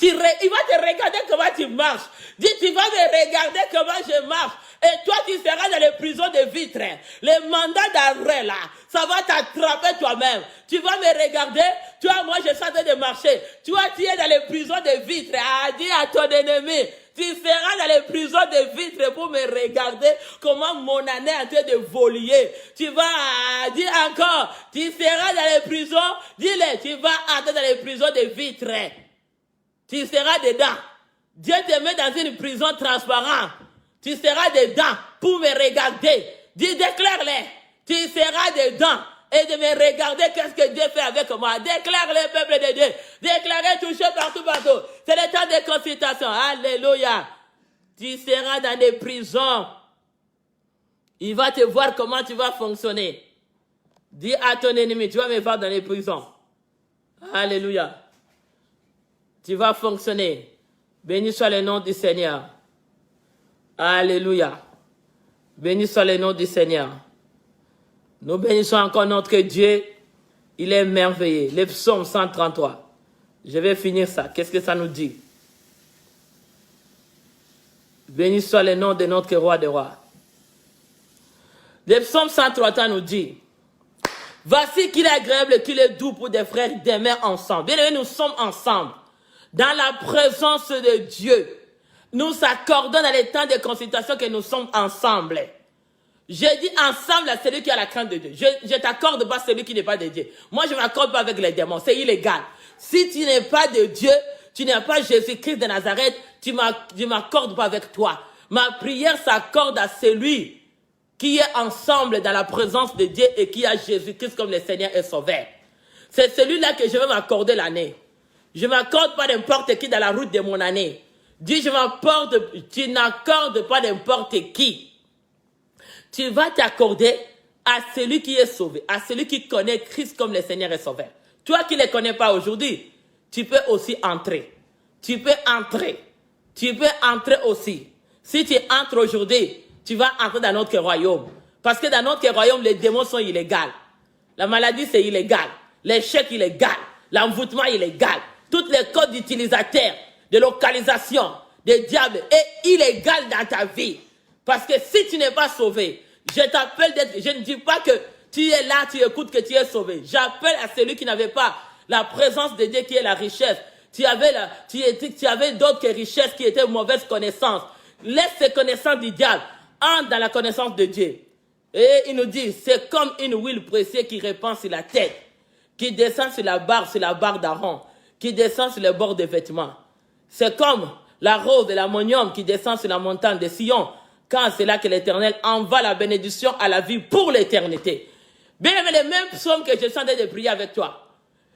A: il va te regarder comment tu marches. Dis, tu vas me regarder comment je marche. Et toi, tu seras dans les prisons de vitres. Les mandats d'arrêt, là, ça va t'attraper toi-même. Tu vas me regarder. Toi, moi, je suis en train de marcher. Toi, tu es dans les prisons de vitres. Ah, dis à ton ennemi. Tu seras dans les prisons de vitres pour me regarder comment mon année est en train de voler. Tu vas dire encore, tu seras dans les prisons, dis-le, tu vas entrer dans les prisons de vitres. Tu seras dedans. Dieu te met dans une prison transparente. Tu seras dedans pour me regarder. Dis, déclare-le. Tu seras dedans. Et de me regarder qu'est-ce que Dieu fait avec moi. Déclare le peuple de Dieu. Déclarez, touchez partout. C'est le temps de consultation. Alléluia. Tu seras dans des prisons. Il va te voir comment tu vas fonctionner. Dis à ton ennemi, tu vas me voir dans les prisons. Alléluia. Tu vas fonctionner. Béni soit le nom du Seigneur. Alléluia. Béni soit le nom du Seigneur. Nous bénissons encore notre Dieu. Il est merveilleux. Le psaume 133. Je vais finir ça. Qu'est-ce que ça nous dit? Béni soit le nom de notre roi des rois. Le psaume 133 nous dit, voici qu'il est agréable, qu'il est doux pour des frères d'aimer ensemble. Bien aimés, nous sommes ensemble. Dans la présence de Dieu. Nous accordons dans les temps de consultation que nous sommes ensemble. Je dis ensemble à celui qui a la crainte de Dieu. Je ne t'accorde pas celui qui n'est pas de Dieu. Moi, je ne m'accorde pas avec les démons. C'est illégal. Si tu n'es pas de Dieu, tu n'es pas Jésus-Christ de Nazareth, je ne m'accorde pas avec toi. Ma prière s'accorde à celui qui est ensemble dans la présence de Dieu et qui a Jésus-Christ comme le Seigneur et Sauveur. C'est celui-là que je vais m'accorder l'année. Je ne m'accorde pas n'importe qui dans la route de mon année. Dis, tu n'accordes pas n'importe qui. Tu vas t'accorder à celui qui est sauvé, à celui qui connaît Christ comme le Seigneur et Sauveur. Toi qui ne le connais pas aujourd'hui, tu peux aussi entrer. Tu peux entrer tu peux entrer aussi. Si tu entres aujourd'hui, tu vas entrer dans notre royaume. Parce que dans notre royaume, les démons sont illégaux. La maladie, c'est illégal. L'échec, illégal. L'envoûtement, illégal. Tous les codes d'utilisateurs, de localisation, des diables, est illégal dans ta vie. Parce que si tu n'es pas sauvé, je t'appelle d'être... Je ne dis pas que tu es là, tu écoutes que tu es sauvé. J'appelle à celui qui n'avait pas la présence de Dieu qui est la richesse. Tu avais d'autres richesses qui étaient mauvaise connaissance. Laisse ces connaissances du diable. Entre dans la connaissance de Dieu. Et il nous dit, c'est comme une huile précieuse qui répand sur la tête, qui descend sur la barre d'Aaron, qui descend sur le bord des vêtements. C'est comme la rose de l'ammonium qui descend sur la montagne de Sion, quand c'est là que l'Éternel envoie la bénédiction à la vie pour l'éternité. Bien, les mêmes psaumes que je suis en train de prier avec toi.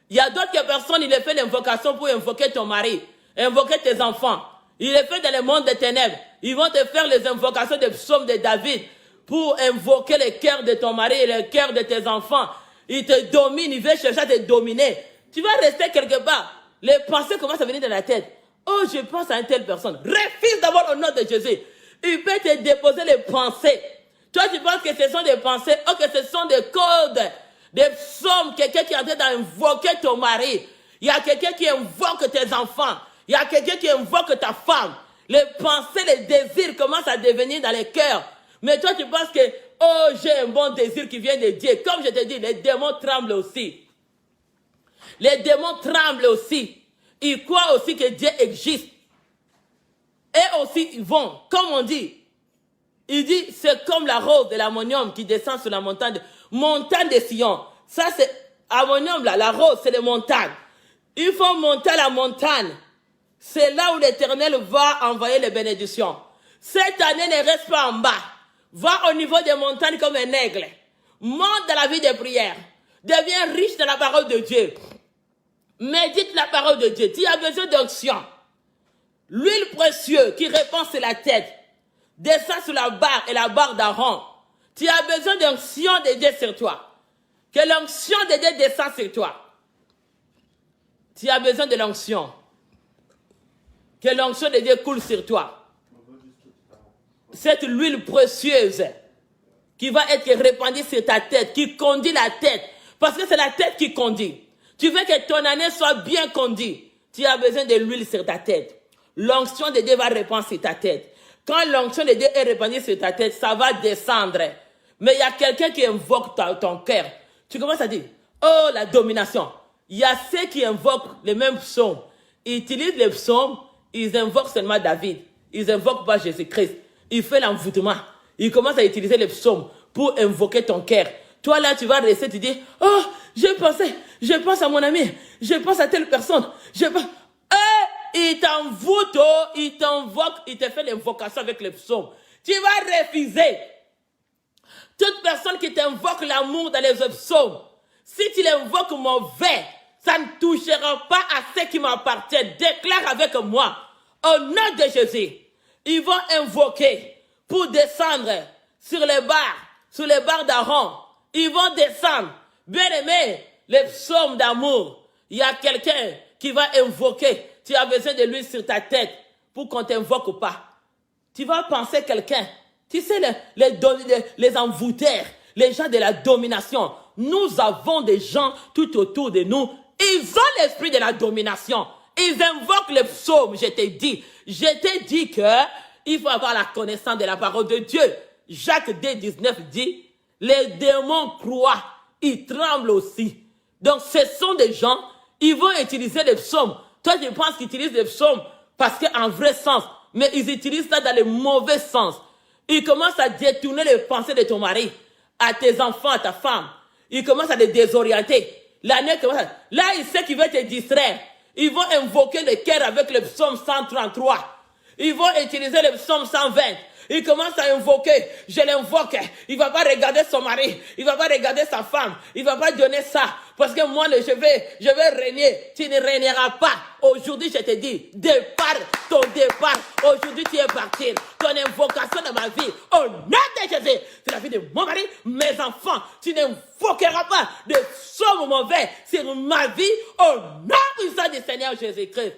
A: Il y a d'autres personnes, il a fait l'invocation pour invoquer ton mari, invoquer tes enfants. Il est fait dans le monde des ténèbres. Ils vont te faire les invocations des psaumes de David pour invoquer le cœur de ton mari et le cœur de tes enfants. Il te domine, il veut chercher à te dominer. Tu vas rester quelque part. Les pensées commencent à venir dans la tête. Oh, je pense à une telle personne. Refuse d'abord au nom de Jésus. Il peut te déposer les pensées. Toi, tu penses que ce sont des pensées, ou que ce sont des codes, des psaumes, quelqu'un qui est en train d'invoquer ton mari. Il y a quelqu'un qui invoque tes enfants. Il y a quelqu'un qui invoque ta femme. Les pensées, les désirs commencent à devenir dans les cœurs. Mais toi, tu penses que, oh, j'ai un bon désir qui vient de Dieu. Comme je te dis, les démons tremblent aussi. Les démons tremblent aussi. Ils croient aussi que Dieu existe. Et aussi, ils vont, comme on dit, il dit, c'est comme la rose de l'ammonium qui descend sur la montagne de Sion. Ça, c'est ammonium, là, la rose, c'est les montagnes. Il faut monter à la montagne. C'est là où l'Éternel va envoyer les bénédictions. Cette année, ne reste pas en bas. Va au niveau des montagnes comme un aigle. Monte dans la vie de prière. Deviens riche dans la parole de Dieu. Médite la parole de Dieu. Tu as besoin d'onction. L'huile précieuse qui répand sur la tête descend sur la barre et la barre d'Aaron. Tu as besoin d'onction de Dieu sur toi. Que l'onction de Dieu descende sur toi. Tu as besoin de l'onction. Que l'onction de Dieu coule sur toi. Cette huile précieuse qui va être répandue sur ta tête, qui conduit la tête. Parce que c'est la tête qui conduit. Tu veux que ton année soit bien conduite. Tu as besoin de l'huile sur ta tête. L'onction de Dieu va répandre sur ta tête. Quand l'onction de Dieu est répandue sur ta tête, ça va descendre. Mais il y a quelqu'un qui invoque ton cœur. Tu commences à dire, oh, la domination. Il y a ceux qui invoquent les mêmes psaumes. Ils utilisent les psaumes, ils invoquent seulement David. Ils n'invoquent pas Jésus-Christ. Ils font l'envoûtement. Ils commencent à utiliser les psaumes pour invoquer ton cœur. Toi, là, tu vas rester, tu dis, oh, je pense à mon ami, je pense à telle personne, il t'envoûte, il t'invoque, il te fait l'invocation avec les psaumes. Tu vas refuser. Toute personne qui t'invoque l'amour dans les psaumes, si tu l'invoques mauvais, ça ne touchera pas à ce qui m'appartient. Déclare avec moi, au nom de Jésus, ils vont invoquer pour descendre sur les barres d'Aaron. Ils vont descendre. Bien aimé, les psaumes d'amour. Il y a quelqu'un qui va invoquer. Tu as besoin de lui sur ta tête pour qu'on t'invoque ou pas. Tu vas penser quelqu'un. Tu sais, les envoûteurs, les gens de la domination. Nous avons des gens tout autour de nous. Ils ont l'esprit de la domination. Ils invoquent les psaumes, je t'ai dit. Je t'ai dit qu'il faut avoir la connaissance de la parole de Dieu. Jacques 2,19 dit, les démons croient, ils tremblent aussi. Donc ce sont des gens, ils vont utiliser les psaumes. Toi, tu penses qu'ils utilisent les psaumes parce qu'en vrai sens, mais ils utilisent ça dans le mauvais sens. Ils commencent à détourner les pensées de ton mari, à tes enfants, à ta femme. Ils commencent à les désorienter. L'année commence à... Là, ils savent qu'ils veulent te distraire. Ils vont invoquer le cœur avec le psaume 133. Ils vont utiliser le psaume 120. Ils commencent à invoquer. Je l'invoque. Il ne va pas regarder son mari. Il ne va pas regarder sa femme. Il ne va pas donner ça. Parce que moi, je vais régner. Tu ne régneras pas. Aujourd'hui, je te dis, départ, ton départ. Aujourd'hui, tu es parti. Ton invocation dans ma vie. Au nom de Jésus. C'est la vie de mon mari, mes enfants. Tu n'invoqueras pas de psaume mauvais sur ma vie. Au nom puissant du Seigneur Jésus-Christ.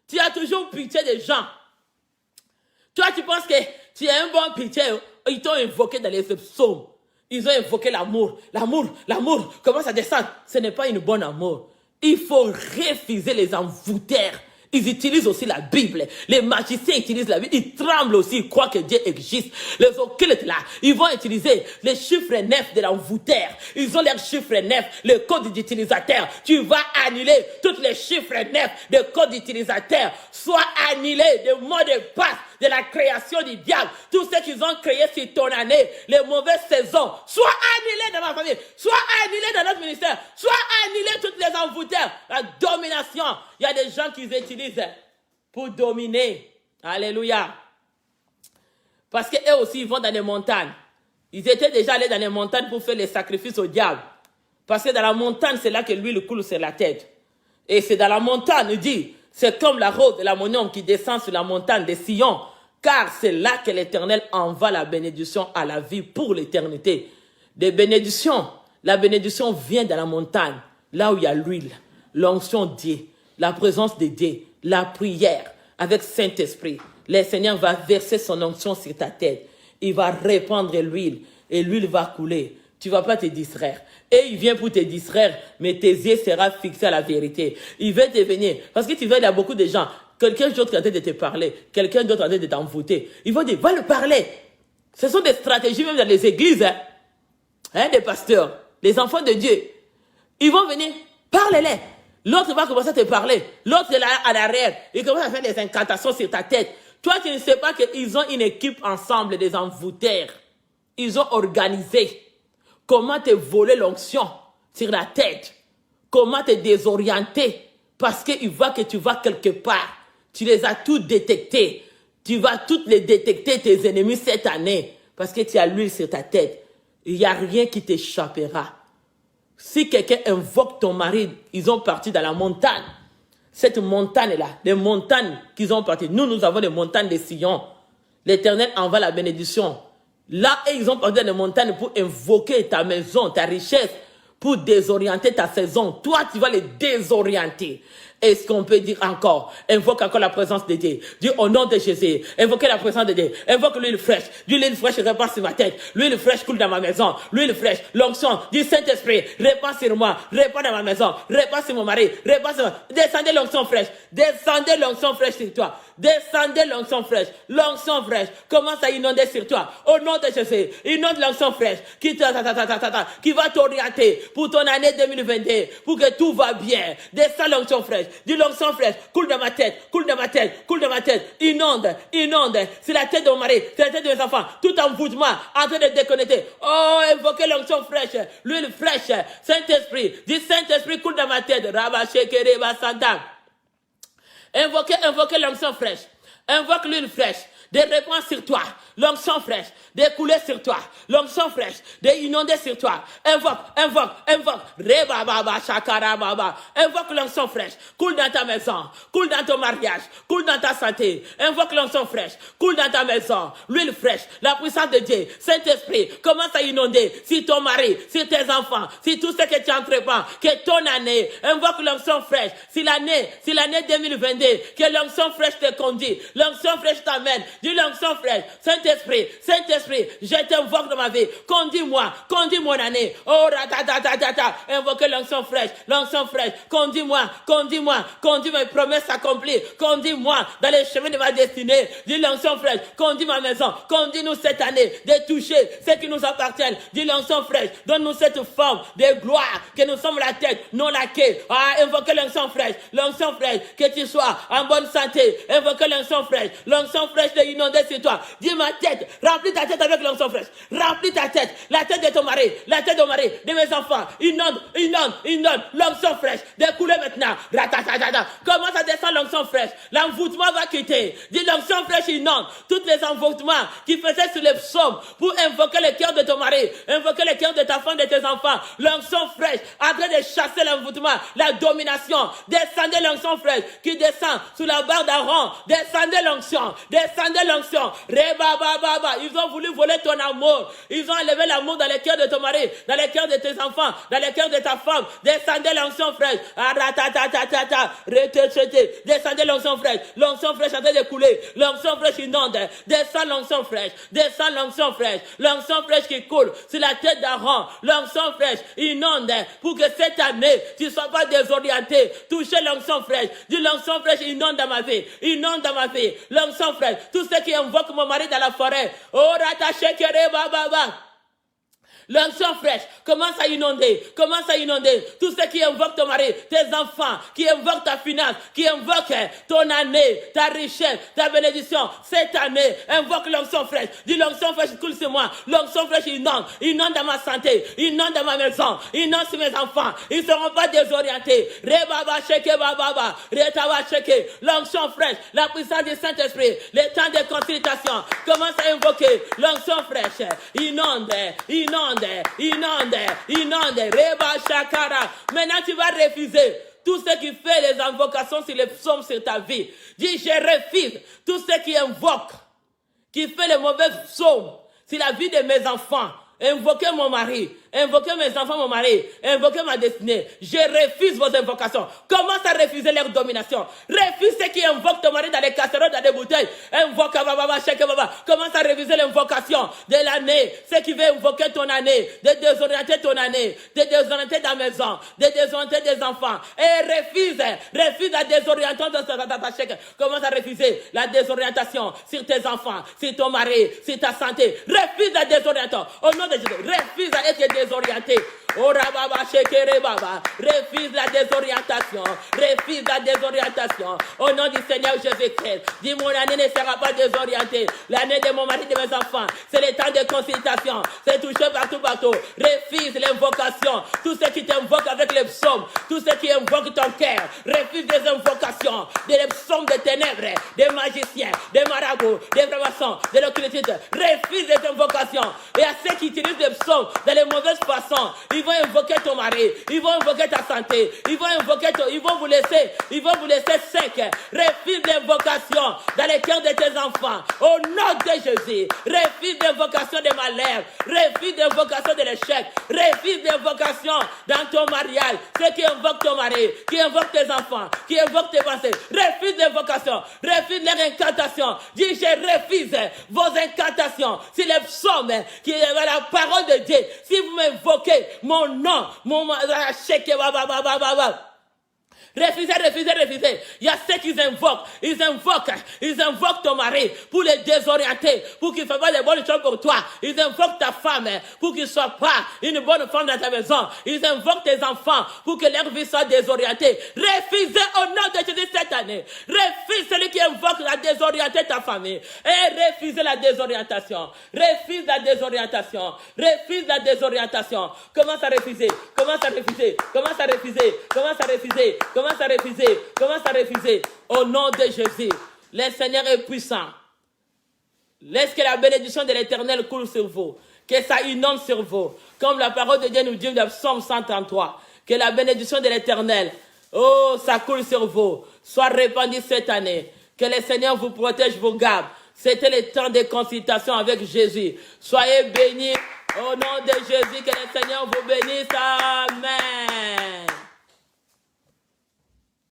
A: Tu as toujours pitié des gens. Toi, tu penses que tu es un bon pitié. Ils t'ont invoqué dans les psaumes. Ils ont invoqué l'amour. L'amour, l'amour. Comment ça descend? Ce n'est pas une bonne amour. Il faut refuser les envoûteurs. Ils utilisent aussi la Bible. Les magiciens utilisent la Bible. Ils tremblent aussi. Ils croient que Dieu existe. Les occultes là, ils vont utiliser les chiffres 9 de l'envoûteur. Ils ont leurs chiffres 9, le code d'utilisateur. Tu vas annuler tous les chiffres 9 de code d'utilisateur. Soit annulé de mots de passe de la création du diable. Tout ce qu'ils ont créé sur ton année, les mauvaises saisons, soit annulé dans ma famille, soit annulé dans notre ministère, soit annulé toutes les envoûteurs. La domination. Il y a des gens qui utilisent pour dominer. Alléluia. Parce qu'eux aussi, ils vont dans les montagnes. Ils étaient déjà allés dans les montagnes pour faire les sacrifices au diable. Parce que dans la montagne, c'est là que l'huile coule sur la tête. Et c'est dans la montagne, il dit, c'est comme la rose de l'ammonium qui descend sur la montagne de Sion. Car c'est là que l'Éternel envoie la bénédiction à la vie pour l'éternité. Des bénédictions. La bénédiction vient dans la montagne, là où il y a l'huile, l'onction de Dieu, la présence de Dieu, la prière avec Saint-Esprit. Le Seigneur va verser son onction sur ta tête. Il va répandre l'huile et l'huile va couler. Tu ne vas pas te distraire. Et il vient pour te distraire, mais tes yeux seront fixés à la vérité. Il va te venir. Parce que tu vois, il y a beaucoup de gens. Quelqu'un d'autre qui est en train de te parler. Quelqu'un d'autre en train de t'envoûter. Ils vont dire, va le parler. Ce sont des stratégies même dans les églises. Des pasteurs, les enfants de Dieu. Ils vont venir, parle-les. L'autre va commencer à te parler. L'autre est là à l'arrière. Il commence à faire des incantations sur ta tête. Toi, tu ne sais pas qu'ils ont une équipe ensemble, des envoûteurs. Ils ont organisé comment te voler l'onction sur la tête. Comment te désorienter. Parce qu'ils voient que tu vas quelque part. Tu les as tous détectés. Tu vas toutes les détecter, tes ennemis, cette année. Parce que tu as l'huile sur ta tête. Il n'y a rien qui t'échappera. Si quelqu'un invoque ton mari, ils ont parti dans la montagne. Cette montagne-là, les montagnes qu'ils ont parti. Nous avons les montagnes de Sion. L'Éternel envoie la bénédiction. Là, ils ont parti dans les montagnes pour invoquer ta maison, ta richesse, pour désorienter ta saison. Toi, tu vas les désorienter. Est-ce qu'on peut dire encore? Invoque encore la présence de Dieu. Dis au nom de Jésus. Invoquez la présence de Dieu. Invoque l'huile fraîche. Dis l'huile fraîche répand sur ma tête. L'huile fraîche coule dans ma maison. L'huile fraîche, l'onction. Dis Saint-Esprit, répand sur moi. Répand dans ma maison. Répand sur mon mari. Répand sur moi. Descendez l'onction fraîche. Descendez l'onction fraîche sur toi. Descendez l'onction fraîche. L'onction fraîche commence à inonder sur toi. Au nom de Jésus. Inonde l'onction fraîche qui va t'orienter pour ton année 2022. Pour que tout va bien. Descends l'onction fraîche. Dis l'onction fraîche, coule dans ma tête, coule dans ma tête, coule dans ma tête, inonde, inonde, c'est la tête de mon mari, c'est la tête de mes enfants, tout envoûtement, en train de déconnecter. Oh, invoquez l'onction fraîche, l'huile fraîche, Saint-Esprit, dis Saint-Esprit, coule dans ma tête, Rabba Shekere Basanta. Invoquez l'onction fraîche, invoque l'huile fraîche, de répandre sur toi, l'onction fraîche, de couler sur toi, l'onction fraîche, de inonder sur toi. Invoque, Reba Baba Shakara Baba. Invoque l'onction fraîche, coule dans ta maison, coule dans ton mariage, coule dans ta santé. Invoque l'onction fraîche, coule dans ta maison, l'huile fraîche, la puissance de Dieu, Saint-Esprit, commence à inonder sur ton mari, sur tes enfants, sur tout ce que tu entreprends, que ton année, invoque l'onction fraîche, si l'année 2022, que l'onction fraîche te conduit, l'onction fraîche t'amène. Dis l'onction fraîche, Saint-Esprit, je t'invoque dans ma vie. Conduis-moi, conduis mon année. Oh, invoquez l'onction fraîche, conduis-moi, conduis mes promesses accomplies. Conduis-moi dans les chemins de ma destinée. Dis l'onction fraîche, conduis ma maison. Conduis-nous cette année de toucher ce qui nous appartient. Dis l'onction fraîche, donne-nous cette forme de gloire, que nous sommes la tête, non la queue. Invoquez l'onction fraîche, que tu sois en bonne santé. Invoquez l'onction fraîche de inonder sur toi. Dis ma tête, remplis ta tête avec l'onction fraîche. Remplis ta tête, la tête de ton mari, la tête de mon mari, de mes enfants. Inonde, l'onction fraîche. Découlez maintenant. Commence à descendre l'onction fraîche. L'envoûtement va quitter. Dis l'onction fraîche inonde. Tous les envoûtements qui faisaient sur les psaumes pour invoquer le cœur de ton mari, invoquer le cœur de ta femme, de tes enfants. L'onction fraîche, en train de chasser l'envoûtement, la domination. Descendez l'onction fraîche qui descend sous la barre d'Aaron. Descendez l'onction. Reba Baba. Ils ont voulu voulu voler ton amour. Ils ont enlevé l'amour dans les cœurs de ton mari, dans les cœurs de tes enfants, dans les cœurs de ta femme. Descendez l'onction fraîche. Descendez l'onction fraîche. L'onction fraîche est en train de couler. L'onction fraîche inonde. Descends l'onction fraîche. Descends l'onction fraîche. L'onction fraîche qui coule sur la tête d'Aaron. L'onction fraîche inonde pour que cette année, tu ne sois pas désorienté. Touchez l'onction fraîche. Dis l'onction fraîche inonde dans ma vie. Inonde dans ma vie. L'onction fraîche. Tous ceux qui invoquent mon mari dans la forêt. Oh, rattaché kere baba. L'onction fraîche commence à inonder, Tous ceux qui invoquent ton mari, tes enfants, qui invoquent ta finance, qui invoquent ton année, ta richesse, ta bénédiction, cette année, invoque l'onction fraîche. Dis l'onction fraîche coule sur moi. L'onction fraîche inonde dans ma santé, inonde dans ma maison, inonde sur mes enfants. Ils ne seront pas désorientés. Rebaba sheke bababa, retaba sheke. L'onction fraîche, la puissance du Saint-Esprit, le temps de consultation. Commence à invoquer l'onction fraîche. Inonde. Reba Shakara. Maintenant, tu vas refuser tout ce qui fait les invocations sur les psaumes sur ta vie. Dis, je refuse tout ce qui invoque, qui fait les mauvais psaumes sur la vie de mes enfants. Invoquez mon mari, invoquez mes enfants, mon mari, invoquez ma destinée. Je refuse vos invocations. Commence à refuser leur domination. Refuse ceux qui invoquent ton mari dans les casseroles, dans des bouteilles. Invoque baba, chèque baba. Commence à refuser l'invocation de l'année. Ceux qui veulent invoquer ton année, de désorienter ton année, de désorienter ta maison, de désorienter des enfants. Et refuse la désorientation de ta chèque. Commence à refuser la désorientation sur tes enfants, sur ton mari, sur ta santé. Refuse la désorientation. Au nom de Jésus, refuse à être désorienté. Oh Rababa Shekere Baba, refuse la désorientation, au nom du Seigneur Jésus-Christ. Dis mon année ne sera pas désorientée, l'année de mon mari, de mes enfants, c'est le temps de consultation, c'est touché partout. Refuse l'invocation, tous ceux qui t'invoquent avec les psaumes, tous ceux qui invoquent ton cœur, refuse des invocations, des psaumes de ténèbres, des magiciens, des marabouts, des francs-maçons, de l'occultisme. Refuse les invocations. Et à ceux qui utilisent des psaumes dans les mauvaises façons, ils vont invoquer ton mari, ils vont invoquer ta santé, ils vont vous laisser sec. Refuse l'invocation dans les cœurs de tes enfants. Au nom de Jésus, refuse l'invocation de malheur, refuse l'invocation de l'échec, refuse l'invocation dans ton mariage. Ceux qui invoquent ton mari, qui invoquent tes enfants, qui invoquent tes pensées, refuse l'invocation, refuse les incantations. Dis, je refuse vos incantations. Si les psaumes, qui est la parole de Dieu, si vous m'invoquez mon nom, chèque, Refusez. Il y a ceux qui invoquent ton mari pour les désorienter, pour qu'il ne fasse pas de bonnes choses pour toi. Ils invoquent ta femme pour qu'il ne soit pas une bonne femme dans ta maison. Ils invoquent tes enfants pour que leur vie soit désorientée. Refusez au nom de Jésus cette année. Refuse celui qui invoque la désorienter ta famille. Et refusez la désorientation. Refuse la désorientation. Commence à refuser. Au nom de Jésus, le Seigneur est puissant. Laisse que la bénédiction de l'Éternel coule sur vous, que ça inonde sur vous, comme la parole de Dieu nous dit dans le Psaume 133, que la bénédiction de l'Éternel, ça coule sur vous, soit répandue cette année, que le Seigneur vous protège, vous garde. C'était le temps de consultation avec Jésus. Soyez bénis au nom